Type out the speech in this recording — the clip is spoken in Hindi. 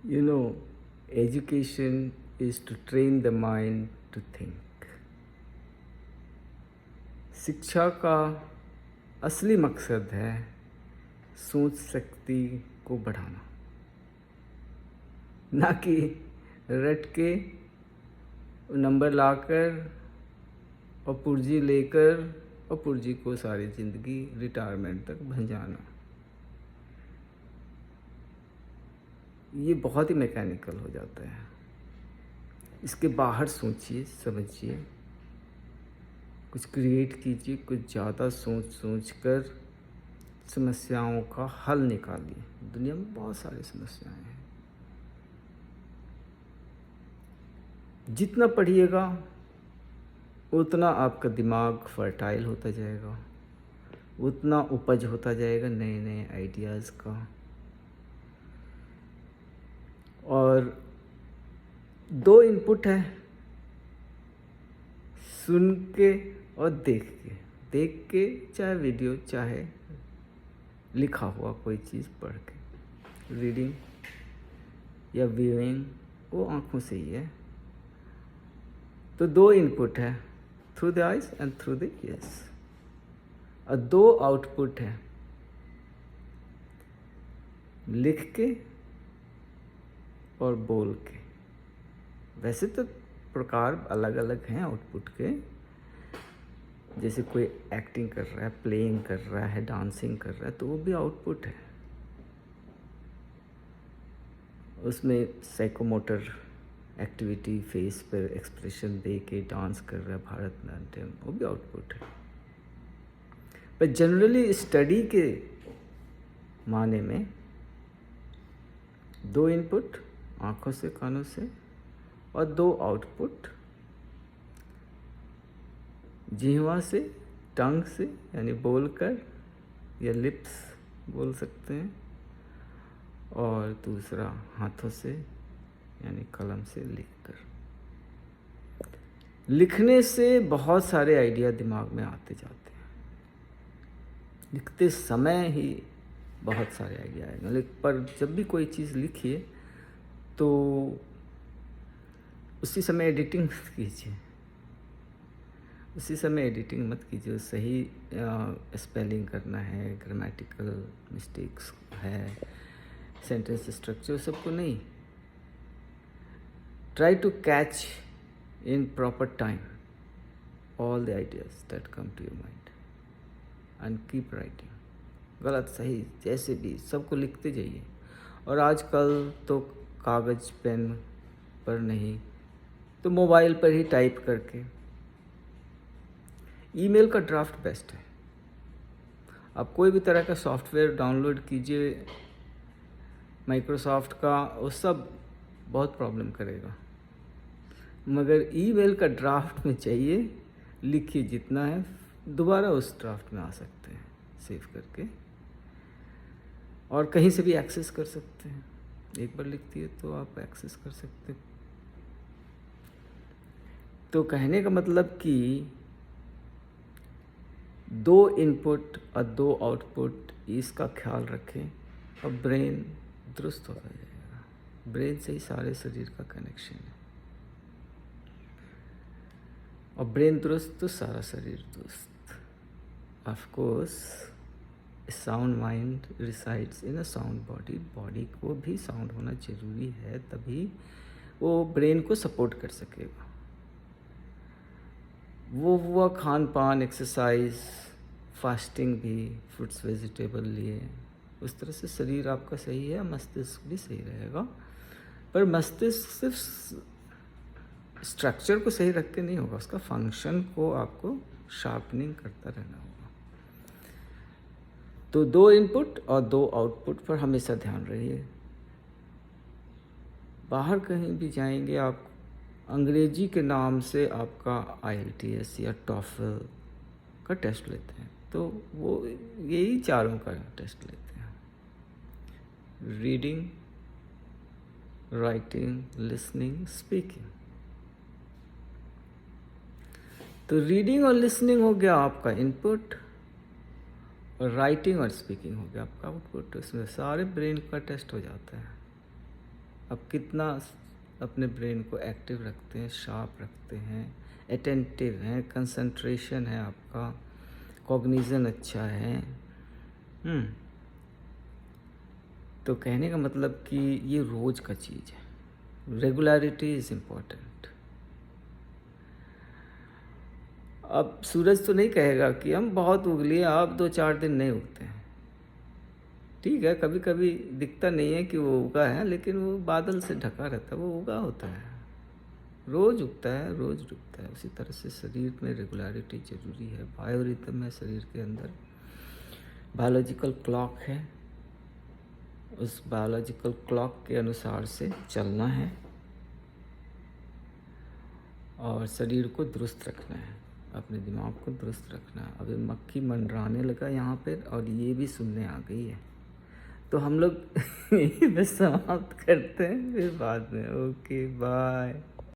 You know, education is to train the mind to think. शिक्षा का असली मकसद है सोच शक्ति को बढ़ाना, ना कि रट के नंबर लाकर और पूर्जी लेकर और पूर्जी को सारी ज़िंदगी रिटायरमेंट तक भंजाना। ये बहुत ही मैकेनिकल हो जाता है। इसके बाहर सोचिए, समझिए, कुछ क्रिएट कीजिए, कुछ ज़्यादा सोच कर समस्याओं का हल निकालिए। दुनिया में बहुत सारी समस्याएं हैं। जितना पढ़िएगा उतना आपका दिमाग फर्टाइल होता जाएगा, उतना उपज होता जाएगा नए नए आइडियाज़ का। और दो इनपुट है, सुन के और देख के चाहे वीडियो चाहे लिखा हुआ कोई चीज़ पढ़ के। रीडिंग या व्यूइंग वो आँखों से ही है। तो दो इनपुट है, through the eyes and through the years, और दो आउटपुट है, लिख के और बोल के। वैसे तो प्रकार अलग अलग हैं आउटपुट के, जैसे कोई एक्टिंग कर रहा है, प्लेइंग कर रहा है, डांसिंग कर रहा है, तो वो भी आउटपुट है। उसमें साइकोमोटर एक्टिविटी, फेस पर एक्सप्रेशन दे के डांस कर रहा है, भरतनाट्यम, वो भी आउटपुट है। पर जनरली स्टडी के माने में दो इनपुट आँखों से, कानों से, और दो आउटपुट जिह्वा से, टंग से, यानी बोलकर या लिप्स बोल सकते हैं, और दूसरा हाथों से यानी कलम से लिखकर। लिखने से बहुत सारे आइडिया दिमाग में आते जाते हैं। लिखते समय ही बहुत सारे आइडिया आएंगे, पर जब भी कोई चीज़ लिखिए तो उसी समय एडिटिंग मत कीजिए। उसी समय एडिटिंग मत कीजिए। सही स्पेलिंग करना है, ग्रामेटिकल मिस्टेक्स है, सेंटेंस स्ट्रक्चर, सबको नहीं। Try to catch in proper time all the ideas that come to your mind and keep writing. गलत सही जैसे भी सबको लिखते जाइए। और आजकल तो कागज़ पेन पर नहीं तो मोबाइल पर ही टाइप करके। ईमेल का ड्राफ्ट बेस्ट है। आप कोई भी तरह का सॉफ्टवेयर डाउनलोड कीजिए माइक्रोसॉफ्ट का, वो सब बहुत प्रॉब्लम करेगा, मगर ईमेल का ड्राफ्ट में चाहिए, लिखिए जितना है, दोबारा उस ड्राफ्ट में आ सकते हैं सेव करके, और कहीं से भी एक्सेस कर सकते हैं। एक बार लिख दिए तो आप एक्सेस कर सकते हैं। तो कहने का मतलब कि दो इनपुट और दो आउटपुट, इसका ख्याल रखें और ब्रेन दुरुस्त होता जाएगा। ब्रेन से ही सारे शरीर का कनेक्शन है, और ब्रेन दुरुस्त तो सारा शरीर दुरुस्त। Of course sound mind resides in a sound body. Body को भी साउंड होना जरूरी है, तभी वो ब्रेन को सपोर्ट कर सकेगा। वो हुआ खान पान, एक्सरसाइज, फास्टिंग भी, फ्रूट्स वेजिटेबल लिए, उस तरह से शरीर आपका सही है, मस्तिष्क भी सही रहेगा। पर मस्तिष्क सिर्फ स्ट्रक्चर को सही रख के नहीं होगा, उसका फंक्शन को आपको शार्पनिंग करता रहना होगा। तो दो इनपुट और दो आउटपुट पर हमेशा ध्यान रहिए। बाहर कहीं भी जाएंगे आप, अंग्रेजी के नाम से आपका IELTS या TOEFL का टेस्ट लेते हैं, तो वो यही चारों का टेस्ट लेते हैं। Reading, writing, listening, speaking. तो रीडिंग और लिसनिंग हो गया आपका इनपुट, और राइटिंग और स्पीकिंग हो गया आपका आउटपुट। इसमें सारे ब्रेन का टेस्ट हो जाता है। अब कितना अपने ब्रेन को एक्टिव रखते हैं, शार्प रखते हैं, अटेंटिव हैं, कंसंट्रेशन है आपका, कॉग्निशन अच्छा है। तो कहने का मतलब कि ये रोज़ का चीज़ है, रेगुलरिटी इज़ इम्पोर्टेंट। अब सूरज तो नहीं कहेगा कि हम बहुत उग लिए, आप 2-4 दिन नहीं उगते हैं। ठीक है, कभी कभी दिखता नहीं है कि वो उगा है, लेकिन वो बादल से ढका रहता है, वो उगा होता है, रोज़ उगता है, रोज़ डूबता है। उसी तरह से शरीर में रेगुलरिटी ज़रूरी है, बायोरिथम है शरीर के अंदर, बायोलॉजिकल क्लॉक है, उस बायोलॉजिकल क्लॉक के अनुसार से चलना है और शरीर को दुरुस्त रखना है, अपने दिमाग को दुरुस्त रखना है। अभी मक्खी मंडराने लगा यहाँ पर और ये भी सुनने आ गई है, तो हम लोग यहीं पे समाप्त करते हैं, फिर बाद में। Okay bye.